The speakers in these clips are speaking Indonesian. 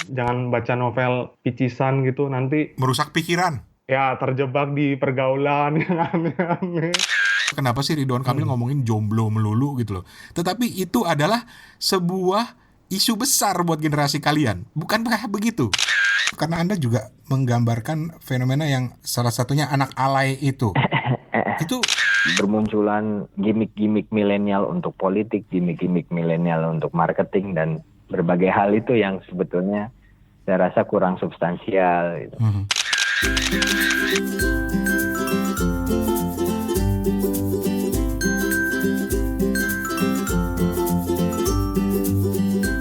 Jangan baca novel picisan gitu, nanti Merusak pikiran. ya terjebak di pergaulan yang aneh-aneh. Kenapa sih Ridwan Kamil ngomongin jomblo melulu gitu loh. Tetapi itu adalah sebuah isu besar buat generasi kalian. Bukankah begitu? Karena Anda juga menggambarkan fenomena yang salah satunya anak alay itu. Itu Bermunculan gimmick-gimmick milenial untuk politik, gimmick-gimmick milenial untuk marketing, dan berbagai hal itu yang sebetulnya saya rasa kurang substansial gitu.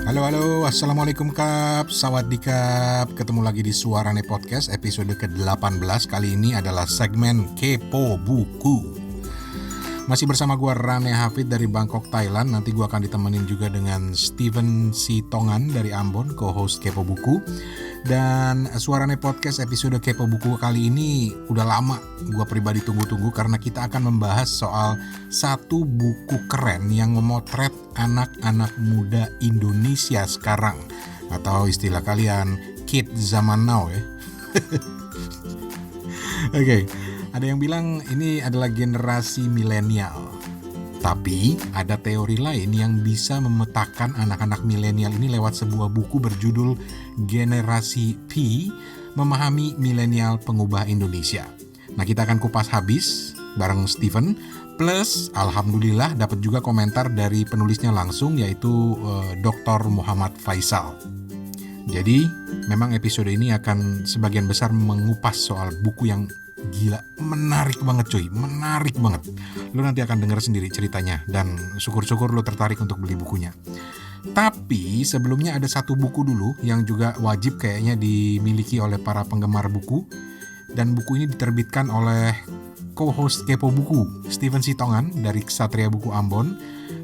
Halo, assalamualaikum Kap, sawadikap. Ketemu lagi di Suarane Podcast episode ke-18. Kali ini adalah segmen Kepo Buku. Masih bersama gue Rane Hafid dari Bangkok, Thailand. Nanti gue akan ditemenin juga dengan Steven Sitongan dari Ambon, co-host Kepo Buku. Dan Suarane Podcast episode Kepo Buku kali ini udah lama gue pribadi tunggu-tunggu, karena kita akan membahas soal satu buku keren yang memotret anak-anak muda Indonesia sekarang, atau istilah kalian kid zaman now ya. Oke. Ada yang bilang ini adalah generasi milenial. Tapi ada teori lain yang bisa memetakan anak-anak milenial ini lewat sebuah buku berjudul Generasi P, Memahami Milenial Pengubah Indonesia. Nah, kita akan kupas habis bareng Steven. Plus, alhamdulillah dapat juga komentar dari penulisnya langsung, yaitu Dr. Muhammad Faisal. Jadi, memang episode ini akan sebagian besar mengupas soal buku yang gila, menarik banget cuy, menarik banget. Lu nanti akan dengar sendiri ceritanya, dan syukur-syukur lu tertarik untuk beli bukunya. Tapi sebelumnya ada satu buku dulu yang juga wajib kayaknya dimiliki oleh para penggemar buku. Dan buku ini diterbitkan oleh co-host Kepo Buku, Steven Sitongan dari Ksatria Buku Ambon.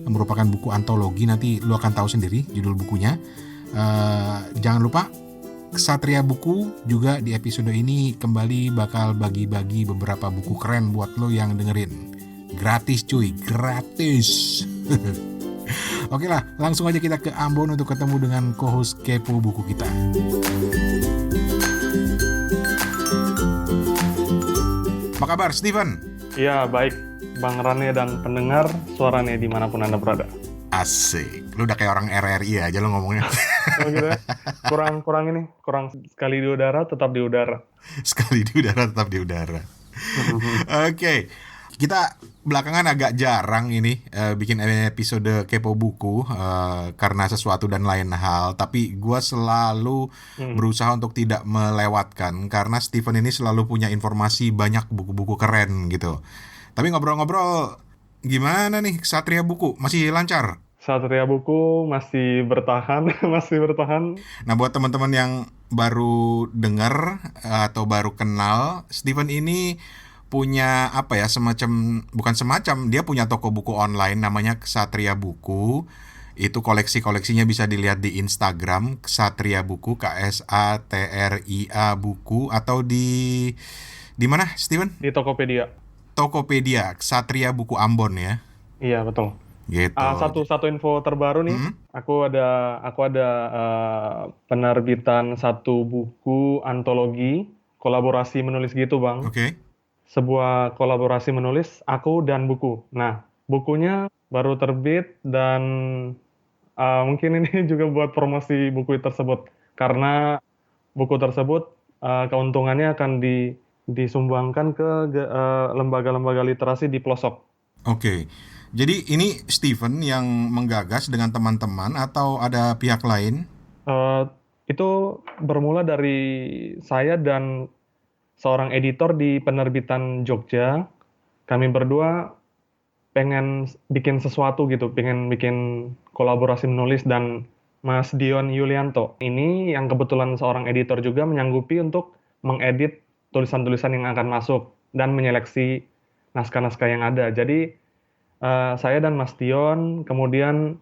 Merupakan buku antologi, nanti lu akan tahu sendiri judul bukunya. Jangan lupa Ksatria Buku juga di episode ini kembali bakal bagi-bagi beberapa buku keren buat lo yang dengerin. Gratis cuy, gratis. Oke lah, langsung aja kita ke Ambon untuk ketemu dengan co-host Kepo Buku kita. Apa kabar Steven? Iya, baik Bang Rane dan pendengar Suarane dimanapun Anda berada. Asik, lu udah kayak orang RRI aja lo ngomongnya. Oh gitu ya? Kurang sekali di udara tetap di udara. Sekali di udara tetap di udara. Oke. Kita belakangan agak jarang ini bikin episode Kepo Buku karena sesuatu dan lain hal. Tapi gue selalu berusaha untuk tidak melewatkan, karena Steven ini selalu punya informasi banyak buku-buku keren gitu. Tapi ngobrol-ngobrol, gimana nih Ksatria Buku? Masih lancar? Satria Buku masih bertahan, masih bertahan. Nah, buat teman-teman yang baru dengar atau baru kenal, Steven ini punya apa ya, dia punya toko buku online namanya Ksatria Buku. Itu koleksi-koleksinya bisa dilihat di Instagram Ksatria Buku, KSATRIA Buku, atau di mana Steven? Di Tokopedia. Tokopedia Ksatria Buku Ambon ya. Iya, betul. Gitu. Satu info terbaru nih. Aku ada penerbitan satu buku antologi kolaborasi menulis gitu, Bang. Oke. Sebuah kolaborasi menulis aku dan buku. Nah, bukunya baru terbit, dan mungkin ini juga buat promosi buku tersebut, karena buku tersebut keuntungannya akan disumbangkan ke lembaga-lembaga literasi di pelosok. Oke. Jadi ini Steven yang menggagas dengan teman-teman atau ada pihak lain? Itu bermula dari saya dan seorang editor di penerbitan Jogja. Kami berdua pengen bikin sesuatu gitu, pengen bikin kolaborasi menulis, dan Mas Dion Yulianto ini yang kebetulan seorang editor juga menyanggupi untuk mengedit tulisan-tulisan yang akan masuk dan menyeleksi naskah-naskah yang ada. Jadi saya dan Mas Dion kemudian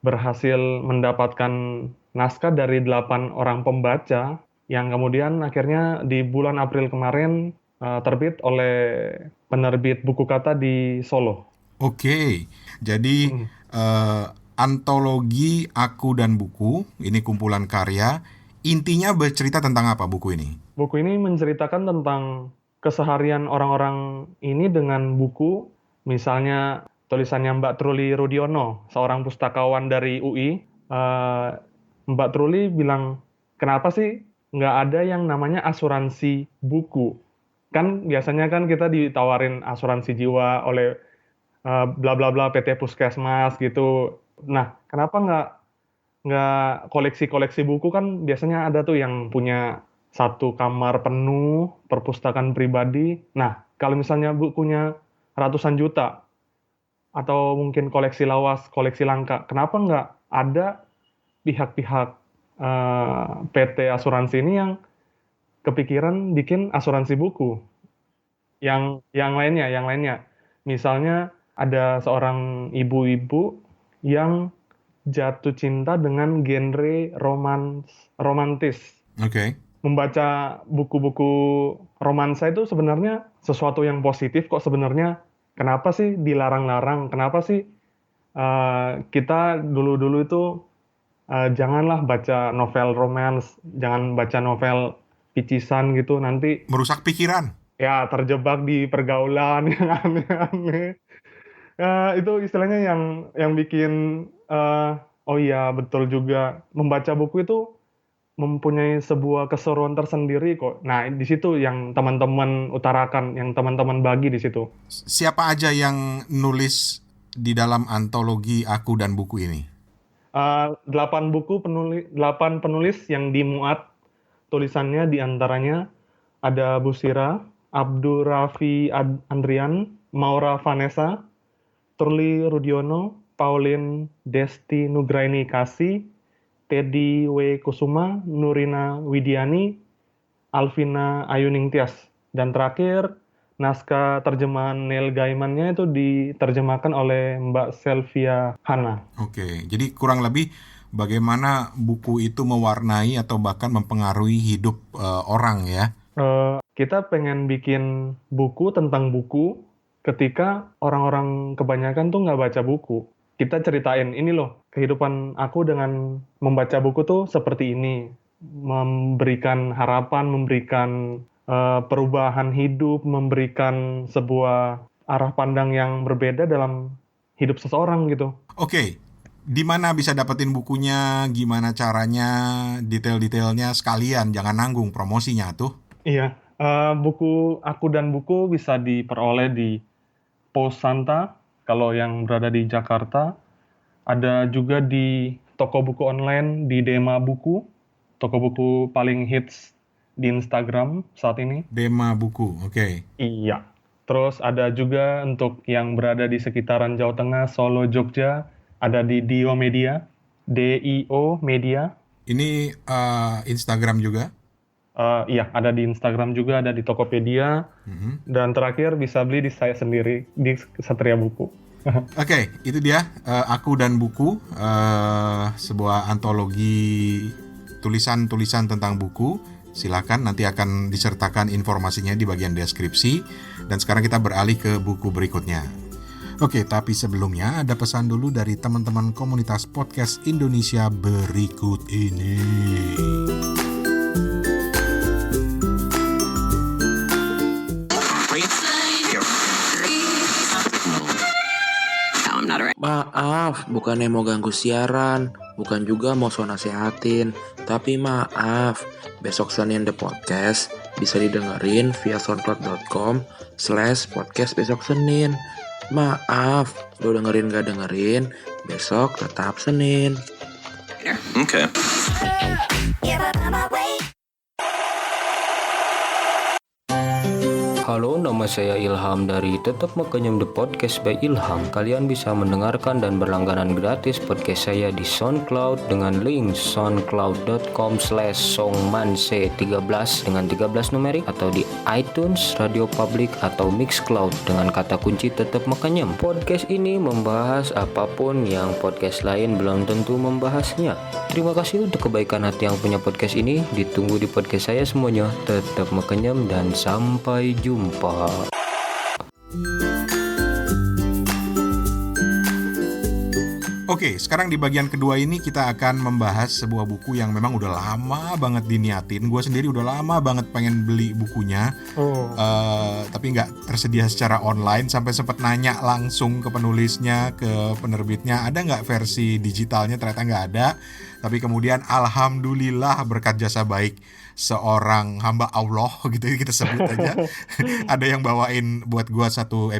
berhasil mendapatkan naskah dari 8 orang pembaca, yang kemudian akhirnya di bulan April kemarin terbit oleh penerbit Buku Kata di Solo. Oke, jadi antologi Aku dan Buku, ini kumpulan karya Intinya bercerita tentang apa buku ini? Buku ini menceritakan tentang keseharian orang-orang ini dengan buku, misalnya tulisannya Mbak Truli Rudiono, seorang pustakawan dari UI. Mbak Truli bilang, kenapa sih nggak ada yang namanya asuransi buku? Kan biasanya kan kita ditawarin asuransi jiwa oleh bla bla bla PT Puskesmas gitu. Nah, kenapa nggak koleksi-koleksi buku? Kan biasanya ada tuh yang punya satu kamar penuh perpustakaan pribadi. Nah, kalau misalnya bukunya ratusan juta atau mungkin koleksi lawas, koleksi langka, kenapa nggak ada pihak-pihak PT asuransi ini yang kepikiran bikin asuransi buku? Yang lainnya, misalnya ada seorang ibu-ibu yang jatuh cinta dengan genre romantis. Oke. Membaca buku-buku romansa itu sebenarnya sesuatu yang positif kok sebenarnya. Kenapa sih dilarang-larang? Kenapa sih kita dulu-dulu itu janganlah baca novel romance, jangan baca novel picisan gitu, nanti Merusak pikiran. ya terjebak di pergaulan yang aneh-aneh. Itu istilahnya yang bikin oh iya betul juga, membaca buku itu mempunyai sebuah keseruan tersendiri kok. Nah, di situ yang teman-teman utarakan, yang teman-teman bagi di situ. Siapa aja yang nulis di dalam antologi Aku dan Buku ini? 8 penulis yang dimuat tulisannya, diantaranya ada Busira, Abdur Raffi Andrian, Maura Vanessa, Truli Rudiono, Pauline Desti Nugraini Kasih, Teddy W. Kusuma, Nurina Widiani, Alvina Ayuning Tias. Dan terakhir, naskah terjemahan Neil Gaiman-nya itu diterjemahkan oleh Mbak Selvia Hana. Oke, jadi kurang lebih bagaimana buku itu mewarnai atau bahkan mempengaruhi hidup orang ya? Kita pengen bikin buku tentang buku ketika orang-orang kebanyakan tuh nggak baca buku. Kita ceritain, ini loh, kehidupan aku dengan membaca buku tuh seperti ini. Memberikan harapan, memberikan perubahan hidup, memberikan sebuah arah pandang yang berbeda dalam hidup seseorang gitu. Oke, di mana bisa dapetin bukunya, gimana caranya, detail-detailnya sekalian, jangan nanggung promosinya tuh. Iya, buku Aku dan Buku bisa diperoleh di Pos Santa, kalau yang berada di Jakarta. Ada juga di toko buku online di Dema Buku, toko buku paling hits di Instagram saat ini. Dema Buku, oke. Iya. Terus ada juga untuk yang berada di sekitaran Jawa Tengah, Solo, Jogja, ada di Dio Media, DIO Media. Ini Instagram juga? Iya, ada di Instagram juga, ada di Tokopedia. Dan terakhir bisa beli di saya sendiri, di Satria Buku. Oke, itu dia Aku dan Buku, sebuah antologi tulisan-tulisan tentang buku. Silakan, nanti akan disertakan informasinya di bagian deskripsi. Dan sekarang kita beralih ke buku berikutnya. Oke, tapi sebelumnya ada pesan dulu dari teman-teman komunitas podcast Indonesia berikut ini. Maaf, bukannya mau ganggu siaran, bukan juga mau so nasehatin, tapi maaf, besok Senin The Podcast bisa didengerin via soundcloud.com/podcast besok Senin. Maaf, lo dengerin gak dengerin, besok tetap Senin. Okay. Halo, nama saya Ilham dari Tetap Makanyam The Podcast by Ilham. Kalian bisa mendengarkan dan berlangganan gratis podcast saya di SoundCloud dengan link soundcloud.com/songmanse13 dengan 13 numerik, atau di iTunes, Radio Public, atau Mixcloud dengan kata kunci Tetap Makanyam. Podcast ini membahas apapun yang podcast lain belum tentu membahasnya. Terima kasih untuk kebaikan hati yang punya podcast ini. Ditunggu di podcast saya semuanya. Tetap Makanyam dan sampai jumpa. Oke, sekarang di bagian kedua ini kita akan membahas sebuah buku yang memang udah lama banget diniatin. Gue sendiri udah lama banget pengen beli bukunya, Oh, tapi nggak tersedia secara online. Sampai sempat nanya langsung ke penulisnya, ke penerbitnya, ada nggak versi digitalnya? Ternyata nggak ada. Tapi kemudian alhamdulillah berkat jasa baik seorang hamba Allah gitu kita sebut aja, ada yang bawain buat gua satu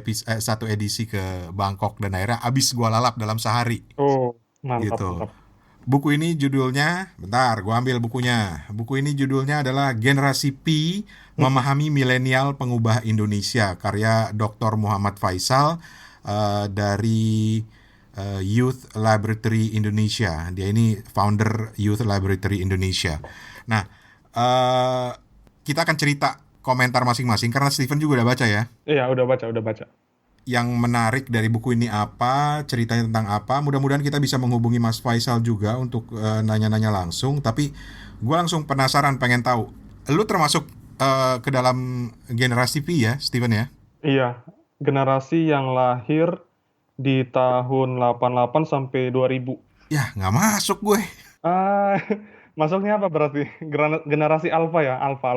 edisi ke Bangkok dan akhirnya abis gua lalap dalam sehari oh, mantap, gitu. mantap. Buku ini judulnya, bentar gua ambil bukunya. Buku ini judulnya adalah Generasi P Memahami Milenial Pengubah Indonesia, karya Dr. Muhammad Faisal dari Youth Laboratory Indonesia. Dia ini founder Youth Laboratory Indonesia. Nah, kita akan cerita komentar masing-masing karena Steven juga udah baca ya. Iya, udah baca. Yang menarik dari buku ini apa, ceritanya tentang apa. Mudah-mudahan kita bisa menghubungi Mas Faisal juga untuk nanya-nanya langsung. Tapi gue langsung penasaran, pengen tahu. Lu termasuk ke dalam generasi P ya, Steven ya? Iya, generasi yang lahir di tahun 88 sampai 2000. Ya, nggak masuk gue. Ah, masuknya apa berarti? Generasi alfa ya, alfa.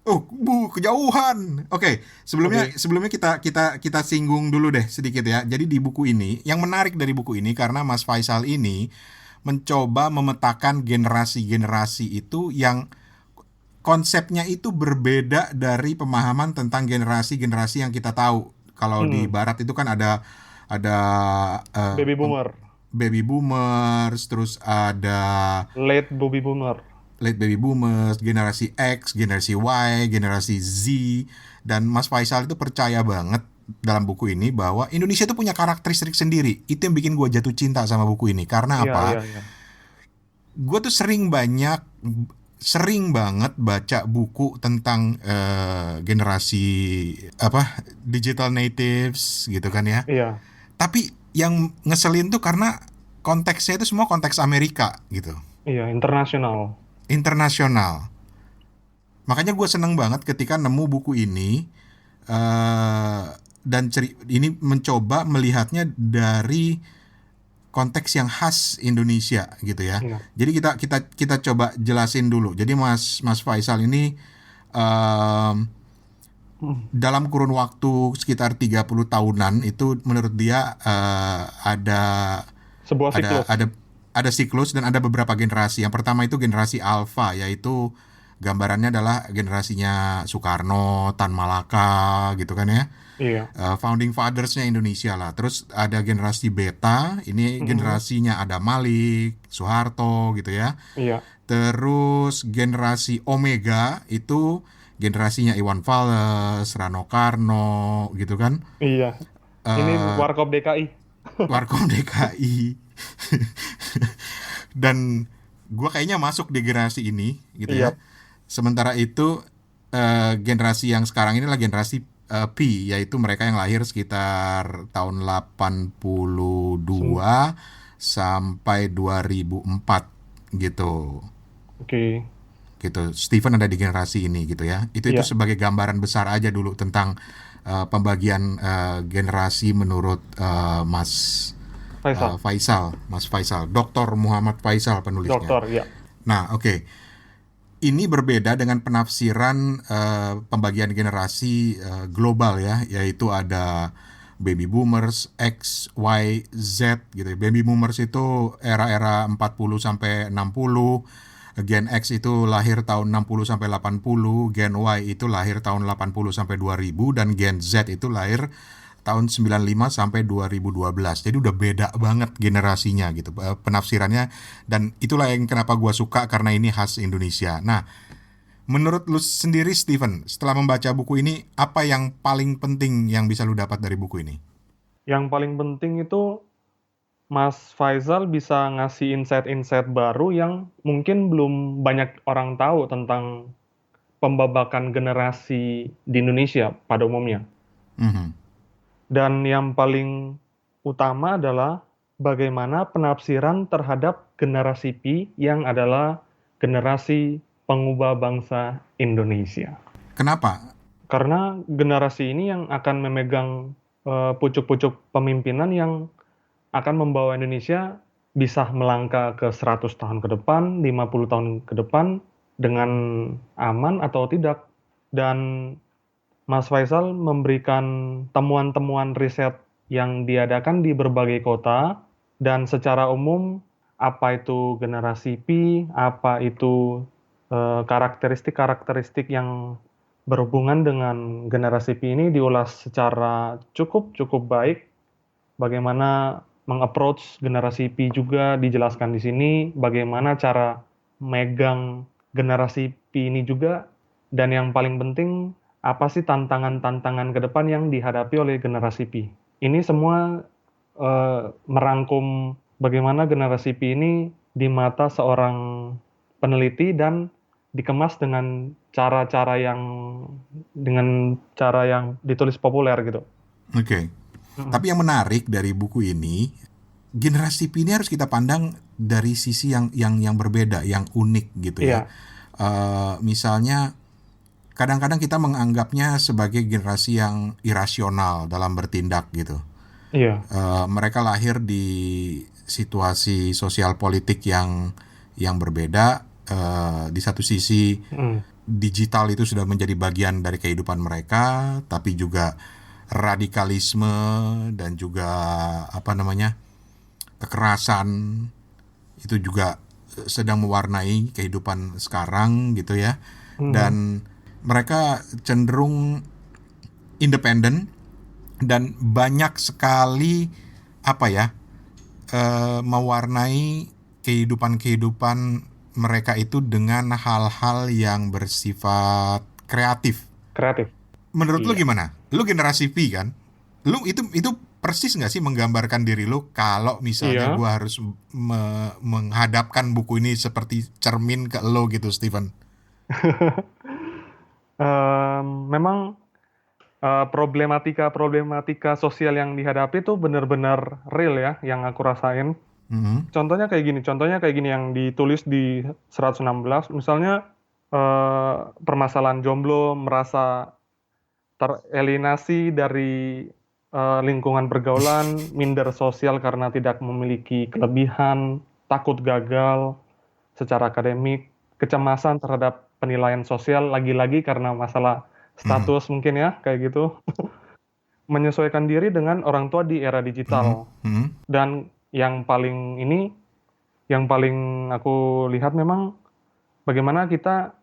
Oh, kejauhan. Oke, sebelumnya kita singgung dulu deh sedikit ya. Jadi di buku ini, yang menarik dari buku ini karena Mas Faisal ini mencoba memetakan generasi-generasi itu yang konsepnya itu berbeda dari pemahaman tentang generasi-generasi yang kita tahu. Kalau di Barat itu kan ada Baby boomer, baby boomers, terus ada late baby boomer. late baby boomers, generasi X, generasi Y, generasi Z. Dan Mas Faisal itu percaya banget dalam buku ini bahwa Indonesia itu punya karakteristik sendiri. Itu yang bikin gue jatuh cinta sama buku ini. Karena apa? Iya. Gue tuh sering banget baca buku tentang generasi digital natives gitu kan ya. Iya. Tapi yang ngeselin tuh karena konteksnya itu semua konteks Amerika gitu. Iya, internasional. Makanya gue seneng banget ketika nemu buku ini dan ini mencoba melihatnya dari konteks yang khas Indonesia gitu ya. Iya. Jadi kita coba jelasin dulu. Jadi Mas Faisal ini dalam kurun waktu sekitar 30 tahunan itu menurut dia ada Sebuah siklus. ada siklus dan ada beberapa generasi. Yang pertama itu generasi alfa, yaitu gambarannya adalah generasinya Soekarno, Tan Malaka gitu kan ya. Iya. Founding fathers-nya Indonesia lah. Terus ada generasi beta, ini generasinya ada Malik, Soeharto gitu ya. Iya. Terus generasi omega itu generasinya Iwan Fals, Rano Karno gitu kan. Iya. Ini Warkop DKI. Warkop DKI. Dan gue kayaknya masuk di generasi ini gitu ya. Sementara itu generasi yang sekarang ini adalah generasi P, yaitu mereka yang lahir sekitar tahun 82 sampai 2004 gitu. Oke. Gitu. Steven ada di generasi ini gitu ya. Itu sebagai gambaran besar aja dulu tentang pembagian generasi menurut Mas Faisal, Dr. Muhammad Faisal penulisnya. Dokter, ya. Nah, oke. Ini berbeda dengan penafsiran pembagian generasi global ya, yaitu ada baby boomers, X, Y, Z gitu. Baby boomers itu era-era 40 sampai 60, Gen X itu lahir tahun 60 sampai 80, Gen Y itu lahir tahun 80 sampai 2000 dan Gen Z itu lahir tahun 95 sampai 2012. Jadi udah beda banget generasinya gitu penafsirannya, dan itulah yang kenapa gua suka karena ini khas Indonesia. Nah, menurut lu sendiri Steven, setelah membaca buku ini apa yang paling penting yang bisa lu dapat dari buku ini? Yang paling penting itu Mas Faisal bisa ngasih insight-insight baru yang mungkin belum banyak orang tahu tentang pembabakan generasi di Indonesia pada umumnya. Dan yang paling utama adalah bagaimana penafsiran terhadap generasi P yang adalah generasi pengubah bangsa Indonesia. Kenapa? Karena generasi ini yang akan memegang pucuk-pucuk pemimpinan yang akan membawa Indonesia bisa melangkah ke 100 tahun ke depan, 50 tahun ke depan dengan aman atau tidak. Dan Mas Faisal memberikan temuan-temuan riset yang diadakan di berbagai kota, dan secara umum apa itu generasi Pi, apa itu karakteristik-karakteristik yang berhubungan dengan generasi Pi ini diulas secara cukup baik. Bagaimana meng-approach generasi Pi juga dijelaskan di sini, bagaimana cara megang generasi Pi ini juga, dan yang paling penting apa sih tantangan-tantangan ke depan yang dihadapi oleh generasi Pi. Ini semua merangkum bagaimana generasi Pi ini di mata seorang peneliti dan dikemas dengan cara yang ditulis populer gitu. Oke. Tapi yang menarik dari buku ini, generasi Pi ini harus kita pandang dari sisi yang berbeda, yang unik gitu ya. Misalnya kadang-kadang kita menganggapnya sebagai generasi yang irasional dalam bertindak gitu. Iya. Mereka lahir di situasi sosial politik yang berbeda. Di satu sisi digital itu sudah menjadi bagian dari kehidupan mereka, tapi juga radikalisme dan juga kekerasan itu juga sedang mewarnai kehidupan sekarang gitu ya. Dan mereka cenderung independen dan banyak sekali mewarnai kehidupan mereka itu dengan hal-hal yang bersifat kreatif. Menurut lu gimana? Lu generasi Pi kan? Lu itu persis nggak sih menggambarkan diri lu kalau misalnya gua harus menghadapkan buku ini seperti cermin ke lo gitu, Steven? Memang problematika sosial yang dihadapi itu benar-benar real ya, yang aku rasain. Contohnya kayak gini yang ditulis di 116, misalnya permasalahan jomblo, merasa teralienasi dari lingkungan pergaulan, minder sosial karena tidak memiliki kelebihan, takut gagal secara akademik, kecemasan terhadap penilaian sosial, lagi-lagi karena masalah status mungkin ya, kayak gitu. Menyesuaikan diri dengan orang tua di era digital. Dan yang paling aku lihat memang bagaimana kita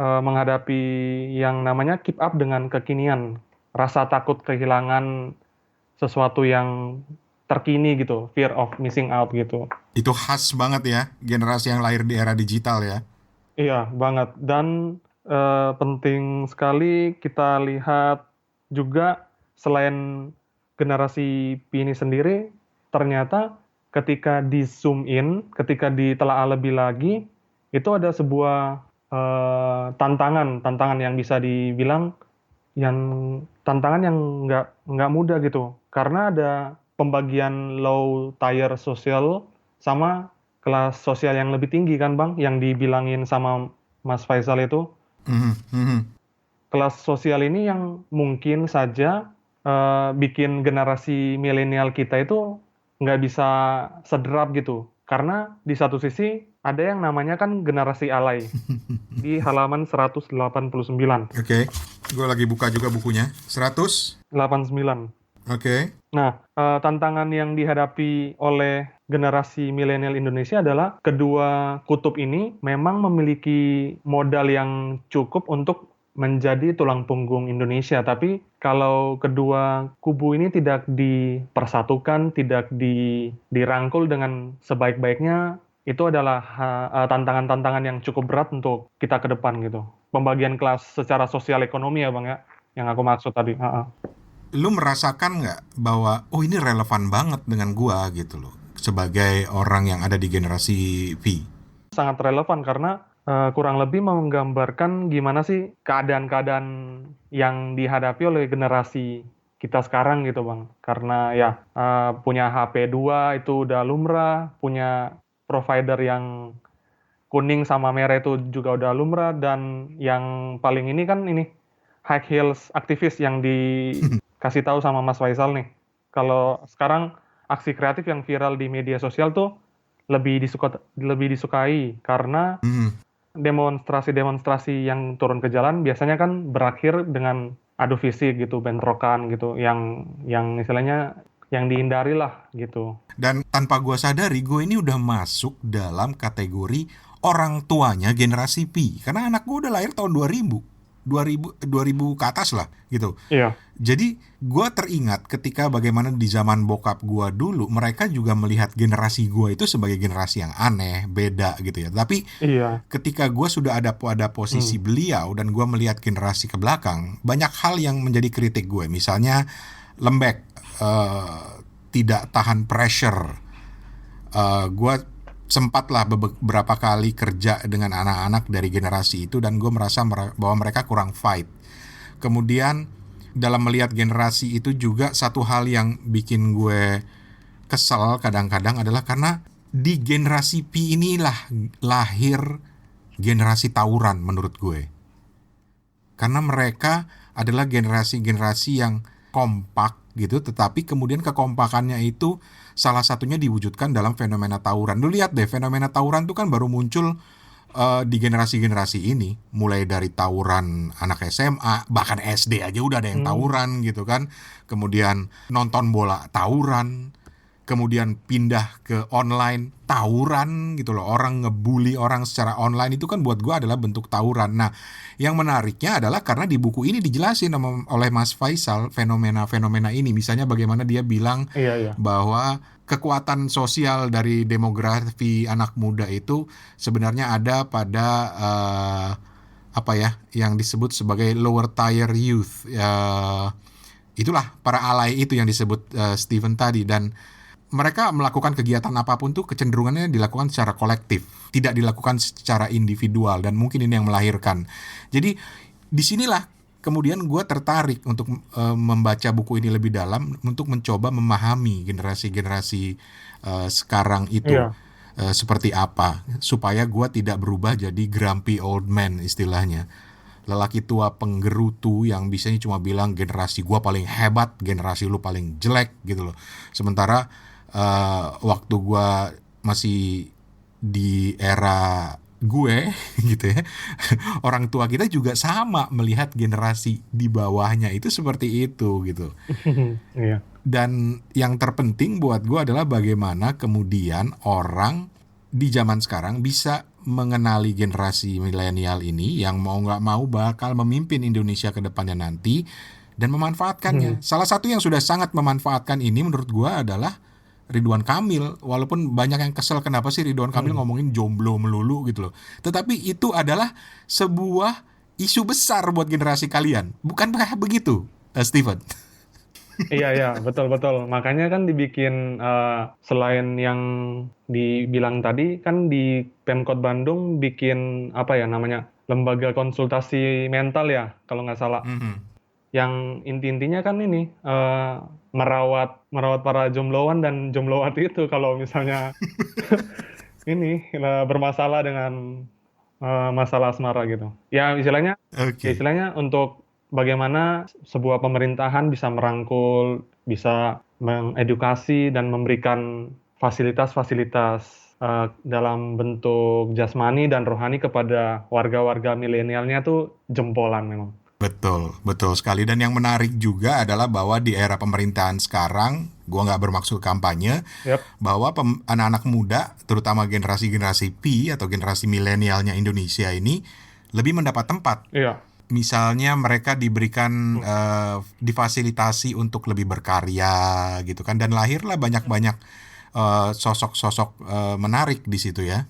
menghadapi yang namanya keep up dengan kekinian, rasa takut kehilangan sesuatu yang terkini gitu, fear of missing out gitu. Itu khas banget ya, generasi yang lahir di era digital ya. Iya, banget. Dan penting sekali kita lihat juga selain generasi Pi ini sendiri, ternyata ketika di zoom in, ketika ditelaah lebih lagi, itu ada sebuah tantangan yang bisa dibilang tantangan yang nggak mudah gitu, karena ada pembagian low tier sosial sama kelas sosial yang lebih tinggi kan Bang, yang dibilangin sama Mas Faisal itu. Kelas sosial ini yang mungkin saja bikin generasi milenial kita itu nggak bisa sederap gitu, karena di satu sisi ada yang namanya kan generasi alay di halaman 189. Oke, gue lagi buka juga bukunya. 189. Oke. Nah, tantangan yang dihadapi oleh generasi milenial Indonesia adalah kedua kutub ini memang memiliki modal yang cukup untuk menjadi tulang punggung Indonesia. Tapi kalau kedua kubu ini tidak dipersatukan, tidak dirangkul dengan sebaik-baiknya, itu adalah tantangan-tantangan yang cukup berat untuk kita ke depan gitu. Pembagian kelas secara sosial ekonomi ya Bang ya, yang aku maksud tadi. Lu merasakan nggak bahwa ini relevan banget dengan gua gitu loh, sebagai orang yang ada di generasi Pi? Sangat relevan karena kurang lebih menggambarkan gimana sih keadaan-keadaan yang dihadapi oleh generasi kita sekarang gitu Bang. Karena ya punya HP 2 itu udah lumrah, punya provider yang kuning sama merah itu juga udah lumrah, dan yang paling ini kan high heels aktivis yang dikasih tahu sama Mas Faisal nih. Kalau sekarang aksi kreatif yang viral di media sosial tuh lebih disukai karena demonstrasi-demonstrasi yang turun ke jalan biasanya kan berakhir dengan adu fisik gitu, bentrokan gitu, yang istilahnya yang dihindari lah gitu. Dan tanpa gue sadari, gue ini udah masuk dalam kategori orang tuanya generasi Pi. Karena anak gue udah lahir tahun 2000 ke atas lah gitu. Iya. Jadi gue teringat ketika bagaimana di zaman bokap gue dulu, mereka juga melihat generasi gue itu sebagai generasi yang aneh, beda gitu ya. Tapi Iya. ketika gue sudah ada pada posisi beliau dan gue melihat generasi ke belakang, banyak hal yang menjadi kritik gue. Misalnya lembek, tidak tahan pressure. Gue sempatlah beberapa kali kerja dengan anak-anak dari generasi itu dan gue merasa bahwa mereka kurang fight. Kemudian dalam melihat generasi itu juga satu hal yang bikin gue kesel kadang-kadang adalah karena di generasi Pi inilah lahir generasi tawuran menurut gue. Karena mereka adalah generasi-generasi yang kompak gitu, tetapi kemudian kekompakannya itu salah satunya diwujudkan dalam fenomena tawuran. Lu lihat deh, fenomena tawuran itu kan baru muncul di generasi-generasi ini, mulai dari tawuran anak SMA, bahkan SD aja udah ada yang tawuran gitu kan. Kemudian nonton bola tawuran, kemudian pindah ke online tawuran gitu loh. Orang ngebully orang secara online itu kan buat gue adalah bentuk tawuran. Nah, yang menariknya adalah karena di buku ini dijelasin oleh Mas Faisal fenomena-fenomena ini. Misalnya bagaimana dia bilang bahwa kekuatan sosial dari demografi anak muda itu sebenarnya ada pada yang disebut sebagai lower tier youth. Itulah para alay itu yang disebut Stephen tadi, dan mereka melakukan kegiatan apapun tuh kecenderungannya dilakukan secara kolektif, tidak dilakukan secara individual, dan mungkin ini yang melahirkan. Jadi disinilah kemudian gue tertarik untuk membaca buku ini lebih dalam untuk mencoba memahami generasi-generasi sekarang itu seperti apa, supaya gue tidak berubah jadi grumpy old man istilahnya. Lelaki tua penggerutu yang biasanya cuma bilang generasi gue paling hebat, generasi lu paling jelek gitu loh. Sementara waktu gue masih di era gue gitu ya, orang tua kita juga sama melihat generasi di bawahnya itu seperti itu gitu. Dan yang terpenting buat gue adalah bagaimana kemudian orang di zaman sekarang bisa mengenali generasi milenial ini yang mau nggak mau bakal memimpin Indonesia ke depannya nanti dan memanfaatkannya. Salah satu yang sudah sangat memanfaatkan ini menurut gue adalah Ridwan Kamil. Walaupun banyak yang kesel kenapa sih Ridwan Kamil ngomongin jomblo melulu gitu loh. Tetapi itu adalah sebuah isu besar buat generasi kalian. Bukankah begitu, Steven? Iya, betul. Makanya kan dibikin selain yang dibilang tadi kan di Pemkot Bandung bikin lembaga konsultasi mental ya kalau nggak salah. Yang intinya kan ini merawat para jombloan dan jomblowati itu kalau misalnya ini bermasalah dengan masalah asmara gitu. Ya istilahnya untuk bagaimana sebuah pemerintahan bisa merangkul, bisa mengedukasi dan memberikan fasilitas-fasilitas dalam bentuk jasmani dan rohani kepada warga-warga milenialnya tuh jempolan memang. Betul sekali. Dan yang menarik juga adalah bahwa di era pemerintahan sekarang, gua nggak bermaksud kampanye, bahwa anak-anak muda, terutama generasi Pi atau generasi milenialnya Indonesia ini lebih mendapat tempat. Misalnya mereka diberikan difasilitasi untuk lebih berkarya gitu kan, dan lahirlah banyak sosok-sosok menarik di situ ya.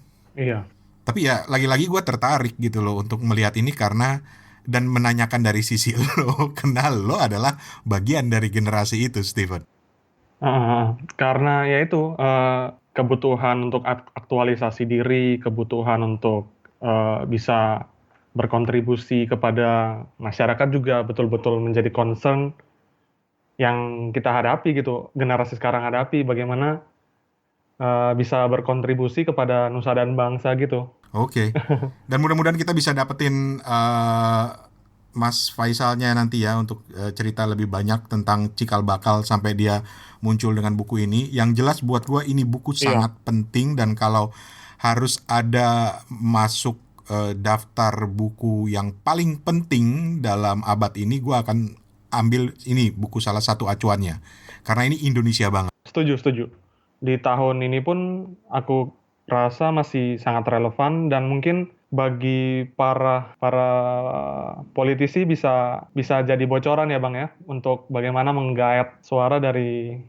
Tapi ya lagi-lagi gue tertarik gitu loh untuk melihat ini karena dan menanyakan dari sisi lo, kenal lo adalah bagian dari generasi itu, Steven. Karena ya itu kebutuhan untuk aktualisasi diri, kebutuhan untuk bisa berkontribusi kepada masyarakat juga betul-betul menjadi concern yang kita hadapi gitu, generasi sekarang hadapi, bagaimana bisa berkontribusi kepada nusa dan bangsa gitu. Oke. Dan mudah-mudahan kita bisa dapetin Mas Faisalnya nanti ya untuk cerita lebih banyak tentang cikal bakal sampai dia muncul dengan buku ini. Yang jelas buat gue ini buku sangat penting, dan kalau harus ada masuk daftar buku yang paling penting dalam abad ini, gue akan ambil ini buku salah satu acuannya. Karena ini Indonesia banget. Setuju. Di tahun ini pun aku rasa masih sangat relevan, dan mungkin bagi para politisi bisa jadi bocoran ya Bang ya, untuk bagaimana menggaet suara dari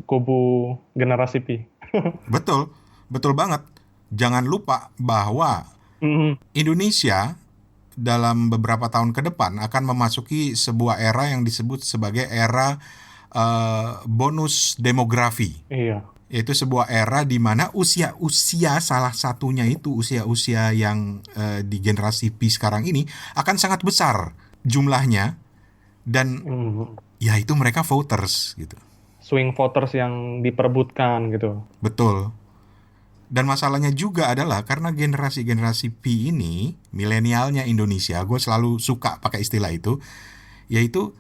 kubu generasi Pi. Betul banget. Jangan lupa bahwa Indonesia dalam beberapa tahun ke depan akan memasuki sebuah era yang disebut sebagai era bonus demografi. Iya. Yaitu sebuah era di mana usia salah satunya itu usia yang di generasi Pi sekarang ini akan sangat besar jumlahnya, dan ya itu mereka voters gitu. Swing voters yang diperebutkan gitu. Betul. Dan masalahnya juga adalah karena generasi Pi ini, milenialnya Indonesia, gue selalu suka pakai istilah itu, yaitu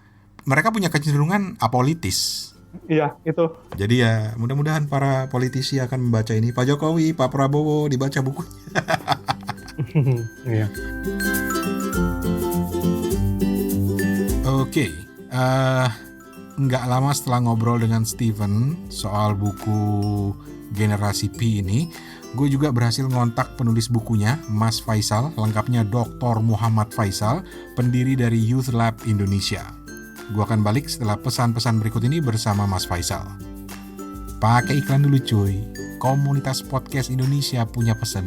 mereka punya kecenderungan apolitis. Iya, itu. Jadi ya mudah-mudahan para politisi akan membaca ini. Pak Jokowi, Pak Prabowo dibaca bukunya. Iya. Oke, nggak lama setelah ngobrol dengan Steven soal buku Generasi Pi ini, gue juga berhasil ngontak penulis bukunya, Mas Faisal, lengkapnya Dr. Muhammad Faisal, pendiri dari Youth Lab Indonesia. Gue akan balik setelah pesan-pesan berikut ini bersama Mas Faisal. Pakai iklan dulu cuy. Komunitas podcast Indonesia punya pesan.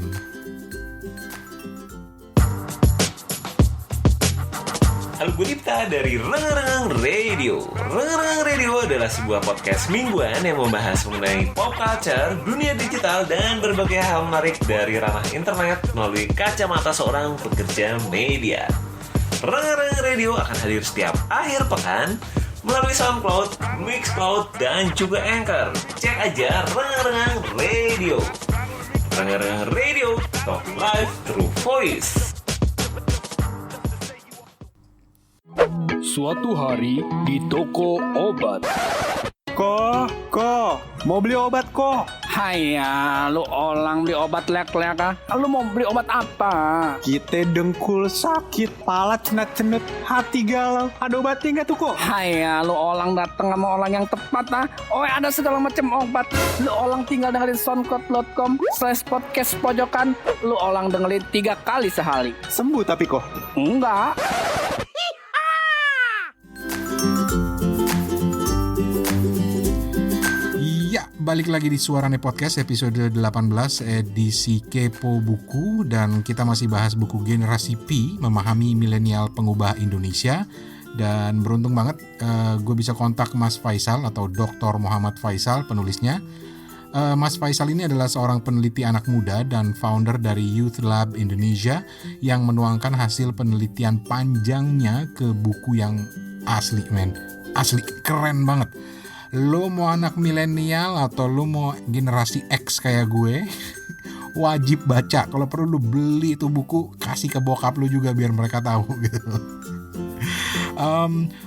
Algoripta dari Rengereng Radio. Rengereng Radio adalah sebuah podcast mingguan yang membahas mengenai pop culture, dunia digital, dan berbagai hal menarik dari ranah internet melalui kacamata seorang pekerja media. Rengereng Radio akan hadir setiap akhir pekan melalui SoundCloud, Mixcloud, dan juga Anchor. Cek aja Rengereng Radio. Rengereng Radio, talk live through voice. Suatu hari di toko obat. Ko, mau beli obat ko? Haiya, lu orang beli obat lek-lek ah? Lu mau beli obat apa? Kita dengkul sakit, pala cenut-cenut, hati galau. Ada obatnya nggak tuh kok? Haiya, lu orang datang sama orang yang tepat ah? Oh ada segala macam obat. Lu orang tinggal dengerin soundcloud.com/podcast pojokan. Lu orang dengerin 3 kali sehari. Sembuh tapi kok? Enggak. Balik lagi di Suarane Podcast episode 18 edisi Kepo Buku, dan kita masih bahas buku Generasi Pi, Memahami Milenial Pengubah Indonesia. Dan beruntung banget gue bisa kontak Mas Faisal atau Dr. Muhammad Faisal penulisnya. Mas Faisal ini adalah seorang peneliti anak muda dan founder dari Youth Lab Indonesia yang menuangkan hasil penelitian panjangnya ke buku yang asli keren banget. Lo mau anak milenial atau lo mau generasi X kayak gue, wajib baca. Kalau perlu lo beli itu buku, kasih ke bokap lo juga biar mereka tahu gitu.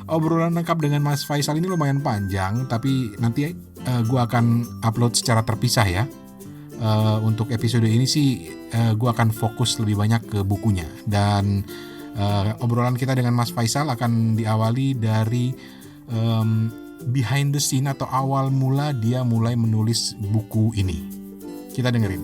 Obrolan lengkap dengan Mas Faisal ini lumayan panjang, tapi nanti gue akan upload secara terpisah ya. Untuk episode ini sih gue akan fokus lebih banyak ke bukunya. Dan obrolan kita dengan Mas Faisal akan diawali dari behind the scene atau awal mula dia mulai menulis buku ini. Kita dengerin.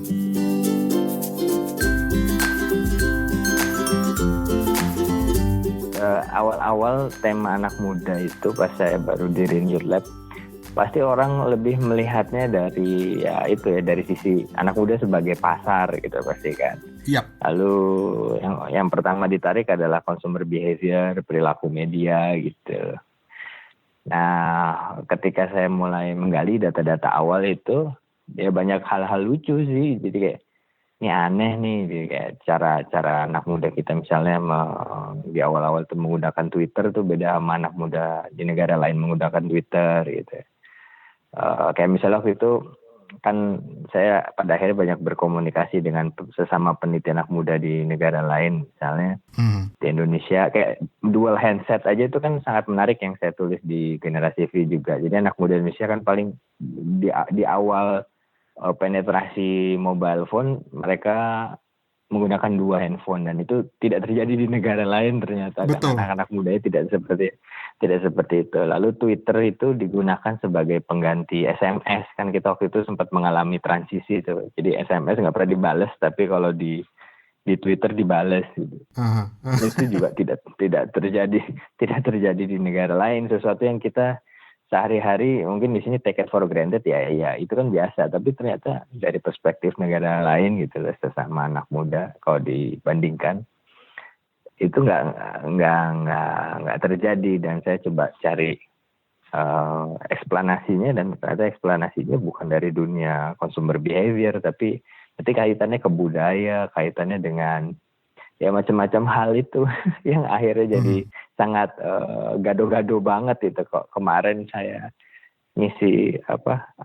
Awal-awal tema anak muda itu pas saya baru diriin Youth Lab, pasti orang lebih melihatnya dari dari sisi anak muda sebagai pasar gitu pasti kan. Yep. Lalu yang pertama ditarik adalah consumer behavior, perilaku media gitu. Nah, ketika saya mulai menggali data-data awal itu, ya banyak hal-hal lucu sih. Jadi kayak, ini aneh nih, kayak cara anak muda kita misalnya di awal-awal tuh menggunakan Twitter tuh beda sama anak muda di negara lain menggunakan Twitter gitu. Kayak misalnya waktu itu kan saya pada akhirnya banyak berkomunikasi dengan sesama peneliti anak muda di negara lain, misalnya di Indonesia kayak dual handset aja itu kan sangat menarik yang saya tulis di Generasi V juga. Jadi anak muda Indonesia kan paling di awal penetrasi mobile phone mereka menggunakan 2 handphone, dan itu tidak terjadi di negara lain ternyata. Betul. Karena anak-anak mudanya tidak seperti itu. Lalu Twitter itu digunakan sebagai pengganti SMS, kan kita waktu itu sempat mengalami transisi itu. Jadi SMS nggak pernah dibales, tapi kalau di Twitter dibales gitu. Itu juga tidak terjadi di negara lain. Sesuatu yang kita sehari-hari mungkin di sini take it for granted, ya itu kan biasa, tapi ternyata dari perspektif negara lain gitu loh, sesama anak muda kalau dibandingkan itu nggak terjadi. Dan saya coba cari eksplanasinya, dan ternyata eksplanasinya bukan dari dunia consumer behavior, tapi kaitannya ke budaya, kaitannya dengan ya macam-macam hal itu yang akhirnya jadi sangat gado-gado banget itu. Kok kemarin saya ngisi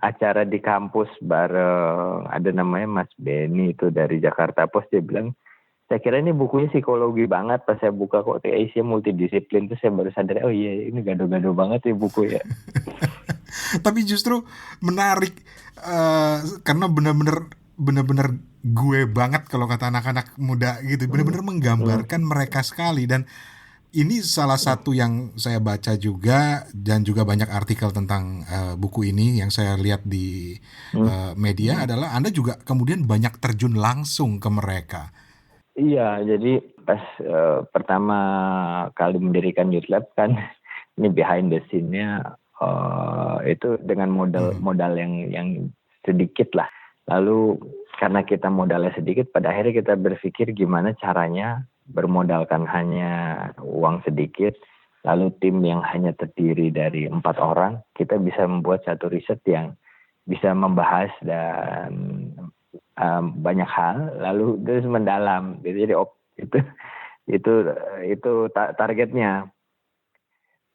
acara di kampus bareng ada namanya Mas Benny itu dari Jakarta Post, dia bilang saya kira ini bukunya psikologi banget, pas saya buka kok isinya multidisiplin, terus saya baru sadar oh iya ini gado-gado banget ya buku ya. Tapi justru menarik karena benar-benar gue banget kalau kata anak-anak muda gitu, benar-benar menggambarkan mereka sekali. Dan ini salah satu yang saya baca juga, dan juga banyak artikel tentang buku ini yang saya lihat di media adalah Anda juga kemudian banyak terjun langsung ke mereka. Iya, jadi pas pertama kali mendirikan Youth Lab kan ini behind the scene-nya itu dengan modal yang sedikit lah. Lalu karena kita modalnya sedikit, pada akhirnya kita berpikir gimana caranya bermodalkan hanya uang sedikit, lalu tim yang hanya terdiri dari 4 orang, kita bisa membuat satu riset yang bisa membahas dan banyak hal, lalu terus mendalam. Jadi itu targetnya.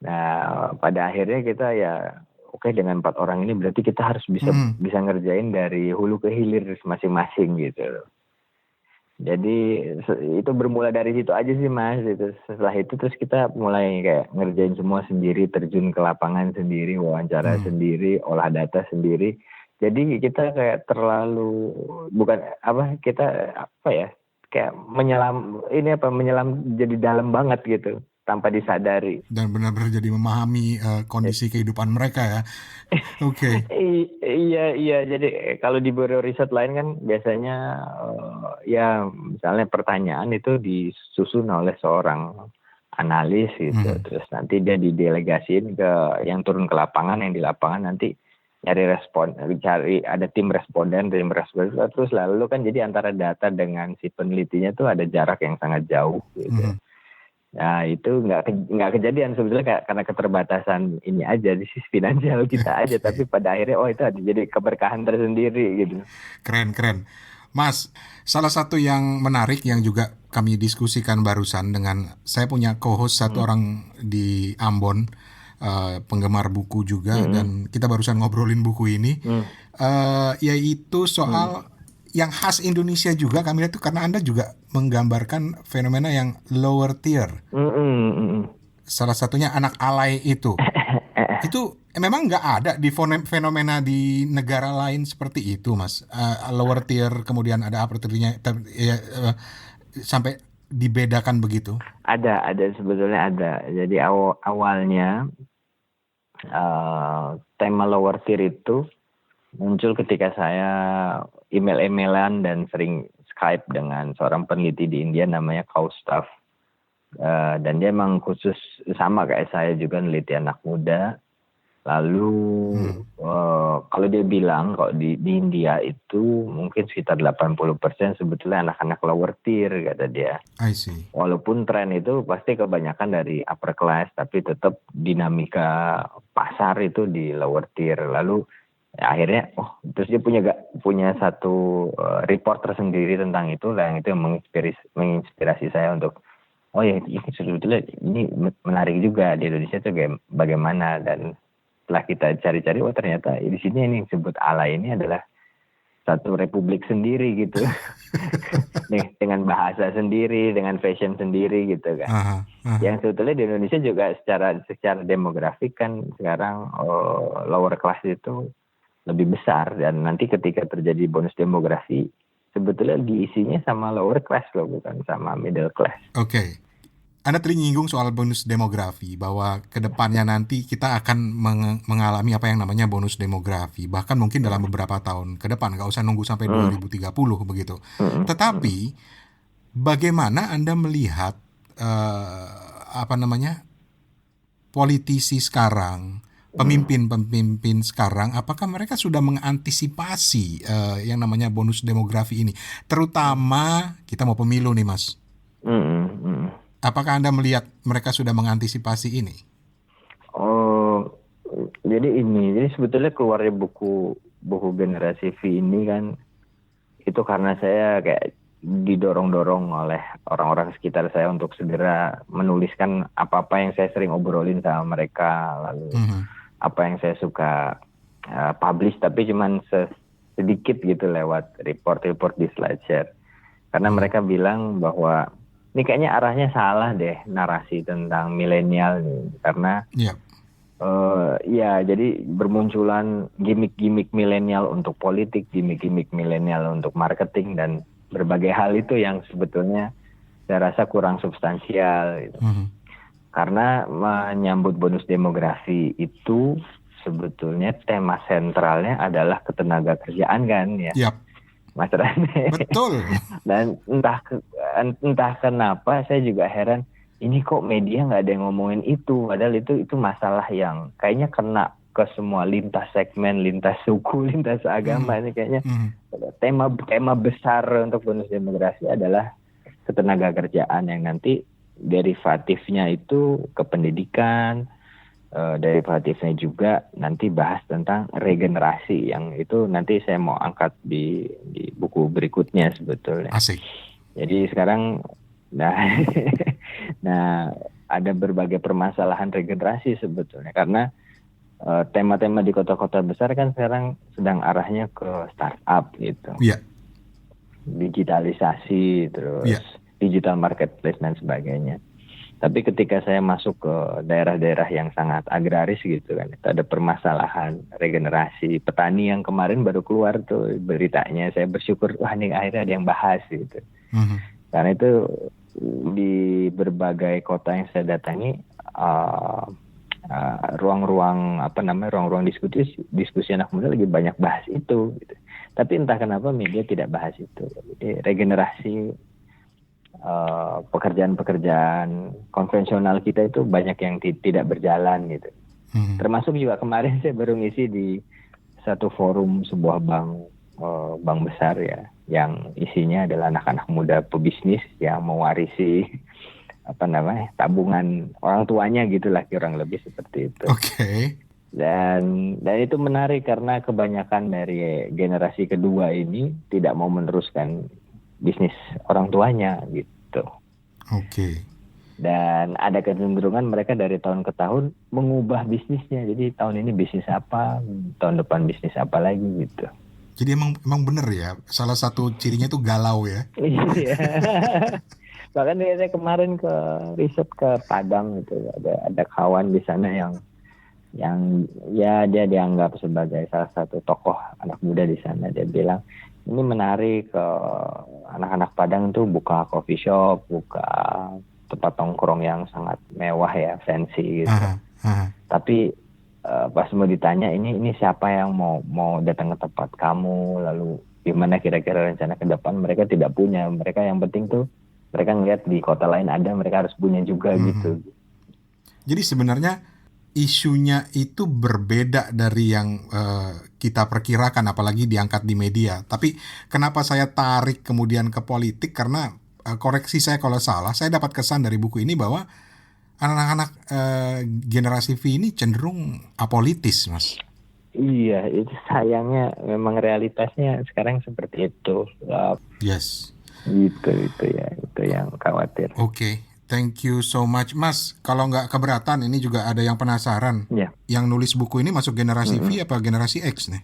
Nah, pada akhirnya kita ya oke, dengan 4 orang ini berarti kita harus bisa ngerjain dari hulu ke hilir masing-masing gitu. Jadi itu bermula dari situ aja sih Mas. Setelah itu terus kita mulai kayak ngerjain semua sendiri, terjun ke lapangan sendiri, wawancara sendiri, olah data sendiri. Jadi kita kayak kayak menyelam jadi dalam banget gitu, tanpa disadari. Dan benar-benar jadi memahami kondisi kehidupan mereka ya. Oke. Iya. Jadi kalau di bureau riset lain kan biasanya ya misalnya pertanyaan itu disusun oleh seorang analis gitu. Terus nanti dia didelegasiin ke yang turun ke lapangan, yang di lapangan nanti cari ada tim responden, terus lalu kan jadi antara data dengan si penelitinya tuh ada jarak yang sangat jauh gitu. Nah itu nggak kejadian sebetulnya karena keterbatasan ini aja di sisi finansial kita aja, tapi pada akhirnya itu ada jadi keberkahan tersendiri gitu. Keren. Mas, salah satu yang menarik yang juga kami diskusikan barusan dengan saya punya co-host satu orang di Ambon, penggemar buku juga, dan kita barusan ngobrolin buku ini, yaitu soal yang khas Indonesia juga kami lihat tuh, karena Anda juga menggambarkan fenomena yang lower tier. Salah satunya anak alay itu. Itu memang nggak ada di fenomena di negara lain seperti itu, Mas. Lower tier, kemudian ada upper tiernya, sampai dibedakan begitu. Ada sebetulnya ada. Jadi awalnya tema lower tier itu muncul ketika saya email-emailan dan sering Skype dengan seorang peneliti di India namanya Kaustav. Dan dia memang khusus sama kayak saya juga neliti anak muda. Lalu kalau dia bilang kalau di India itu mungkin sekitar 80% sebetulnya anak-anak lower tier kata dia. I see. Walaupun tren itu pasti kebanyakan dari upper class, tapi tetap dinamika pasar itu di lower tier. Lalu akhirnya terus dia punya satu report tersendiri tentang itu, yang itu yang menginspirasi saya untuk ini sebetulnya ini menarik juga di Indonesia itu bagaimana. Dan setelah kita cari-cari ternyata di sini ini yang disebut alay ini adalah satu republik sendiri gitu. Dengan bahasa sendiri, dengan fashion sendiri gitu kan. Yang sebetulnya di Indonesia juga secara demografi kan sekarang lower class itu lebih besar, dan nanti ketika terjadi bonus demografi sebetulnya diisinya sama lower class loh, bukan sama middle class. Oke. Anda tadi nyinggung soal bonus demografi, bahwa kedepannya nanti kita akan mengalami apa yang namanya bonus demografi, bahkan mungkin dalam beberapa tahun ke depan, nggak usah nunggu sampai 2030 begitu. Tetapi bagaimana Anda melihat politisi sekarang, pemimpin sekarang, apakah mereka sudah mengantisipasi yang namanya bonus demografi ini? Terutama kita mau pemilu nih, Mas. Apakah Anda melihat mereka sudah mengantisipasi ini? Jadi sebetulnya keluarnya buku generasi V ini kan itu karena saya kayak didorong-dorong oleh orang-orang sekitar saya untuk segera menuliskan apa-apa yang saya sering obrolin sama mereka, lalu apa yang saya suka publish tapi cuman sedikit gitu lewat report di SlideShare. Karena mereka bilang bahwa ini kayaknya arahnya salah deh narasi tentang milenial nih, karena jadi bermunculan gimmick-gimmick milenial untuk politik, gimmick-gimmick milenial untuk marketing dan berbagai hal itu yang sebetulnya saya rasa kurang substansial gitu. Karena menyambut bonus demografi itu sebetulnya tema sentralnya adalah ketenaga kerjaan kan ya. Mas Rane. Betul. Dan entah kenapa saya juga heran, ini kok media nggak ada yang ngomongin itu, padahal itu masalah yang kayaknya kena ke semua lintas segmen, lintas suku, lintas agama. Ini kayaknya tema besar untuk bonus demografi adalah ketenaga kerjaan, yang nanti derivatifnya itu ke pendidikan, derivatifnya juga nanti bahas tentang regenerasi, yang itu nanti saya mau angkat di buku berikutnya sebetulnya. Asik. Jadi sekarang ada berbagai permasalahan regenerasi sebetulnya, karena tema-tema di kota-kota besar kan sekarang sedang arahnya ke startup gitu. Digitalisasi, terus digital marketplace dan sebagainya. Tapi ketika saya masuk ke daerah-daerah yang sangat agraris gitu kan, itu ada permasalahan regenerasi petani yang kemarin baru keluar tuh beritanya. Saya bersyukur, wah ini akhirnya ada yang bahas gitu. Karena itu di berbagai kota yang saya datangi, ruang-ruang diskusi anak muda lagi banyak bahas itu gitu. Tapi entah kenapa media tidak bahas itu. Jadi regenerasi pekerjaan-pekerjaan konvensional kita itu banyak yang tidak berjalan gitu. Termasuk juga kemarin saya baru ngisi di satu forum sebuah bank besar ya, yang isinya adalah anak-anak muda pebisnis yang mewarisi tabungan orang tuanya gitulah, kurang lebih seperti itu. Dan itu menarik karena kebanyakan dari generasi kedua ini tidak mau meneruskan bisnis orang tuanya gitu. Dan ada kecenderungan mereka dari tahun ke tahun mengubah bisnisnya. Jadi tahun ini bisnis apa, tahun depan bisnis apa lagi gitu. Jadi emang bener ya, salah satu cirinya tuh galau ya. Iya. Bahkan saya kemarin ke riset ke Padang gitu, ada kawan di sana yang ya dia dianggap sebagai salah satu tokoh anak muda di sana. Dia bilang ini menarik, anak-anak Padang tuh buka coffee shop, buka tempat nongkrong yang sangat mewah ya, fancy gitu. Tapi pas mau ditanya ini siapa yang mau datang ke tempat kamu, lalu gimana kira-kira rencana ke depan, mereka tidak punya. Mereka yang penting tuh mereka ngeliat di kota lain ada, mereka harus punya juga gitu. Jadi sebenarnya isunya itu berbeda dari yang kita perkirakan, apalagi diangkat di media. Tapi kenapa saya tarik kemudian ke politik, karena koreksi saya kalau salah, saya dapat kesan dari buku ini bahwa anak-anak generasi V ini cenderung apolitis, Mas. Iya, itu sayangnya memang realitasnya sekarang seperti itu. Yes. Itu yang khawatir. Thank you so much, Mas. Kalau nggak keberatan, ini juga ada yang penasaran. Yang nulis buku ini masuk generasi V apa generasi X nih?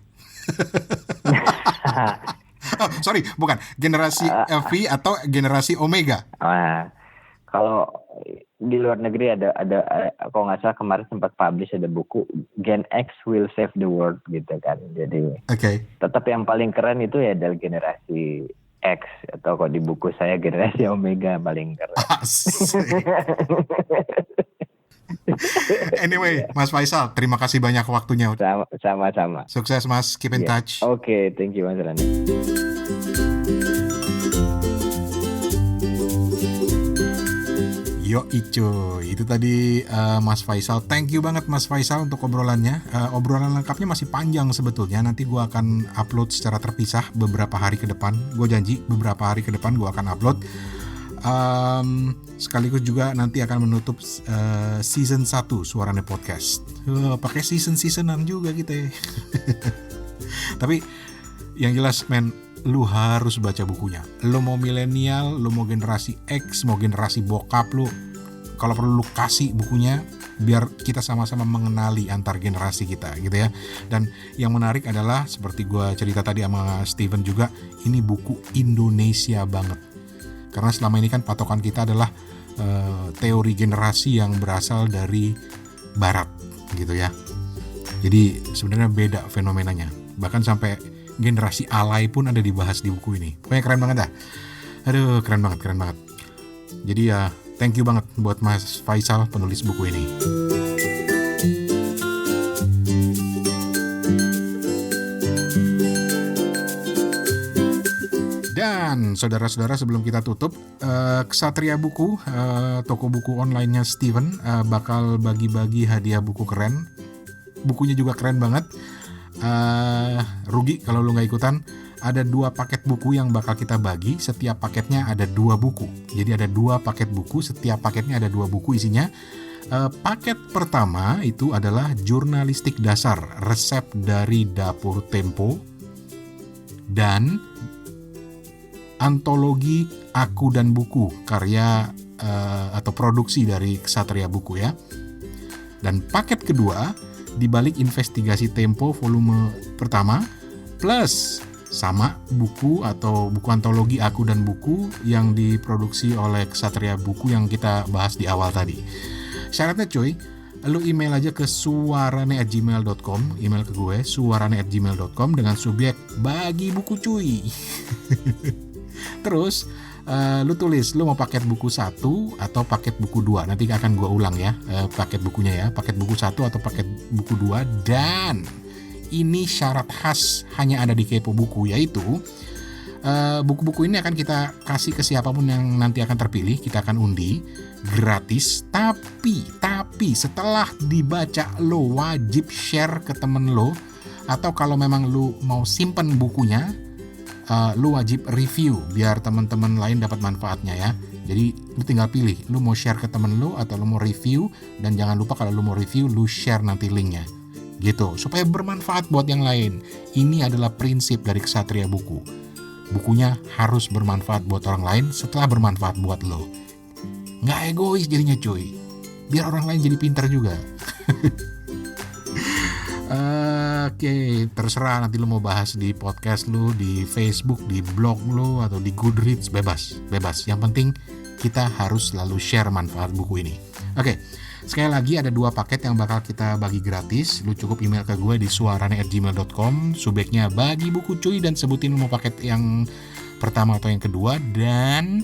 Sorry, bukan generasi V atau generasi Omega. Kalau di luar negeri ada kalau nggak salah kemarin sempat publish ada buku Gen X Will Save the World gitu kan. Jadi tetap yang paling keren itu ya adalah generasi X, atau kalau di buku saya generasi Omega paling keren. Anyway, Mas Faisal, terima kasih banyak waktunya. Sama-sama. Sukses Mas, keep in touch. Oke, thank you Mas Rani. Yo Ico, itu tadi Mas Faisal. Thank you banget Mas Faisal untuk obrolannya. Obrolan lengkapnya masih panjang sebetulnya. Nanti gue akan upload secara terpisah beberapa hari ke depan. Gue janji beberapa hari ke depan gue akan upload. Sekaligus juga nanti akan menutup season 1 Suarane Podcast. Pakai season-seasonan juga kita ya. Tapi yang jelas men, lu harus baca bukunya. Lu mau milenial, lu mau generasi X, mau generasi bokap lu, kalau perlu lu kasih bukunya biar kita sama-sama mengenali antar generasi kita gitu ya. Dan yang menarik adalah seperti gue cerita tadi sama Steven juga, ini buku Indonesia banget. Karena selama ini kan patokan kita adalah teori generasi yang berasal dari Barat gitu ya. Jadi sebenarnya beda fenomenanya. Bahkan sampai generasi alay pun ada dibahas di buku ini. Pokoknya keren banget dah. Aduh, keren banget. Jadi ya, thank you banget buat Mas Faisal penulis buku ini. Dan saudara-saudara, sebelum kita tutup, Ksatria Buku, toko buku online-nya Steven, bakal bagi-bagi hadiah buku keren. Bukunya juga keren banget. Rugi kalau lu nggak ikutan. Ada 2 paket buku yang bakal kita bagi. Setiap paketnya ada 2 buku. Jadi ada 2 paket buku. Setiap paketnya ada 2 buku isinya. Paket pertama itu adalah Jurnalistik Dasar, resep dari Dapur Tempo, dan Antologi Aku dan Buku, karya atau produksi dari Ksatria Buku ya. Dan paket kedua, Di Balik Investigasi Tempo volume pertama, plus sama buku atau buku antologi Aku dan Buku yang diproduksi oleh Ksatria Buku yang kita bahas di awal tadi. Syaratnya cuy, lu email aja ke suarane@gmail.com, email ke gue suarane@gmail.com dengan subjek bagi buku cuy. Terus lu tulis lu mau paket buku 1 atau paket buku 2. Nanti akan gue ulang ya, paket bukunya ya, paket buku 1 atau paket buku 2. Dan ini syarat khas hanya ada di Kepo Buku, yaitu buku-buku ini akan kita kasih ke siapapun yang nanti akan terpilih. Kita akan undi gratis, tapi setelah dibaca lo wajib share ke temen lo, atau kalau memang lo mau simpen bukunya, lu wajib review biar teman-teman lain dapat manfaatnya ya. Jadi lu tinggal pilih, lu mau share ke temen lu atau lu mau review. Dan jangan lupa kalau lu mau review, lu share nanti linknya gitu, supaya bermanfaat buat yang lain. Ini adalah prinsip dari Ksatria Buku. Bukunya harus bermanfaat buat orang lain setelah bermanfaat buat lo. Nggak egois jadinya cuy, biar orang lain jadi pintar juga. Oke, terserah nanti lu mau bahas di podcast lu, di Facebook, di blog lu, atau di Goodreads, bebas. Yang penting kita harus selalu share manfaat buku ini. Oke, sekali lagi ada 2 paket yang bakal kita bagi gratis. Lu cukup email ke gue di suarane@gmail.com, subjeknya bagi buku cuy, dan sebutin lu mau paket yang pertama atau yang kedua, dan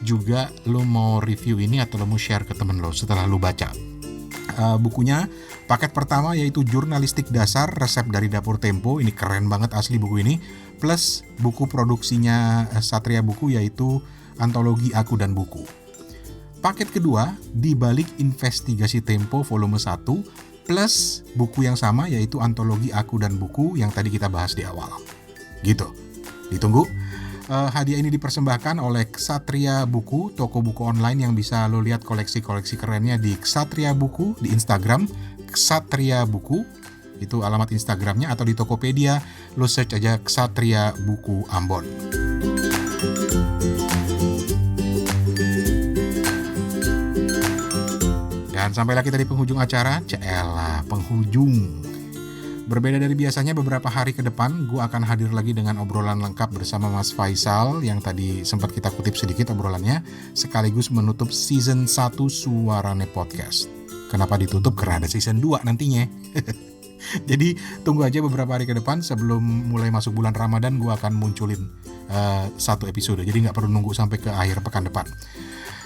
juga lu mau review ini atau lu mau share ke temen lu setelah lu baca. Bukunya paket pertama yaitu Jurnalistik Dasar, resep dari Dapur Tempo. Ini keren banget asli buku ini. Plus buku produksinya Ksatria Buku yaitu Antologi Aku dan Buku. Paket kedua, Di Balik Investigasi Tempo volume 1, plus buku yang sama yaitu Antologi Aku dan Buku yang tadi kita bahas di awal. Gitu. Ditunggu. Hadiah ini dipersembahkan oleh Ksatria Buku, toko buku online yang bisa lo lihat koleksi-koleksi kerennya di Ksatria Buku di Instagram, Ksatria Buku, itu alamat Instagramnya, atau di Tokopedia, lo search aja Ksatria Buku Ambon. Dan sampailah kita di penghujung acara. Penghujung. Berbeda dari biasanya, beberapa hari ke depan gue akan hadir lagi dengan obrolan lengkap bersama Mas Faisal yang tadi sempat kita kutip sedikit obrolannya, sekaligus menutup season 1 Suarane Podcast. Kenapa ditutup? Karena ada season 2 nantinya. Jadi tunggu aja beberapa hari ke depan, sebelum mulai masuk bulan Ramadan gue akan munculin satu episode. Jadi gak perlu nunggu sampai ke akhir pekan depan.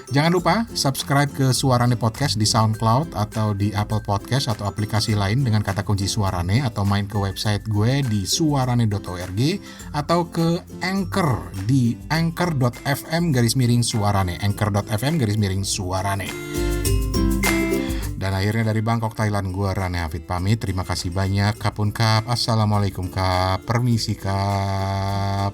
Jangan lupa subscribe ke Suarane Podcast di SoundCloud atau di Apple Podcast atau aplikasi lain dengan kata kunci Suarane, atau main ke website gue di suarane.org atau ke Anchor di anchor.fm/suarane, anchor.fm/suarane. Dan akhirnya dari Bangkok, Thailand, gue Rane Hafid pamit. Terima kasih banyak. Kapun kap. Assalamualaikum kap. Permisi kap.